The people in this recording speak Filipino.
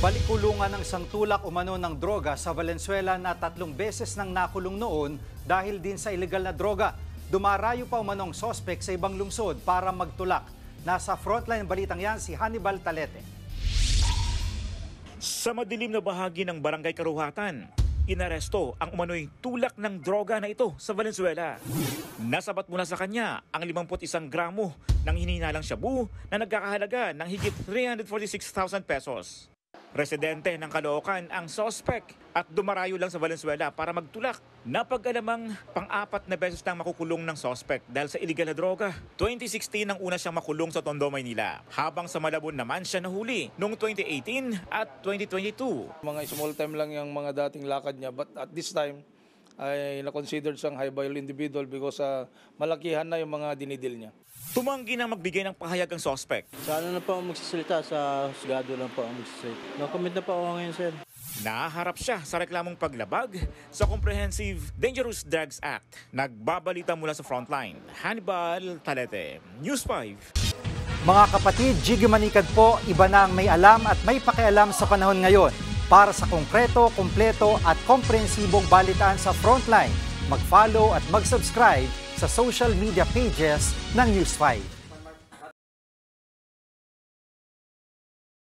Balikulungan ng isang tulak umano ng droga sa Valenzuela na 3 beses nang nakulong noon dahil din sa illegal na droga. Dumarayo pa umanong sospek sa ibang lungsod para magtulak. Nasa frontline balitang yan si Hannibal Talete. Sa madilim na bahagi ng Barangay Karuhatan, inaresto ang umano'y tulak ng droga na ito sa Valenzuela. Nasabat muna sa kanya ang 51 gramo ng hinihinalang shabu na nagkakahalaga ng higit 346,000 pesos. Residente ng Caloocan ang suspect at dumarayo lang sa Valenzuela para magtulak. Napag-alamang pang-4 na beses nang makukulong ng suspect dahil sa illegal na droga. 2016 nang una siyang makulong sa Tondo, Maynila. Habang sa Malabon naman siya nahuli noong 2018 at 2022. Mga small time lang yung mga dating lakad niya, but at this time ay na-considered siyang high-value individual because malakihan na yung mga dinidil niya. Tumanggi nang magbigay ng pahayag ang suspect. Sa ano na po ang magsasalita, sa husgado lang po ang magsasalita. No-comment na po ako ngayon, sir. Naharap siya sa reklamong paglabag sa Comprehensive Dangerous Drugs Act. Nagbabalita mula sa frontline. Hannibal Talete, News 5. Mga kapatid, Jiggy Manikad po, iba na ang may alam at may pakialam sa panahon ngayon. Para sa konkreto, kumpleto at komprehensibong balitaan sa frontline, mag-follow at mag-subscribe sa social media pages ng News 5.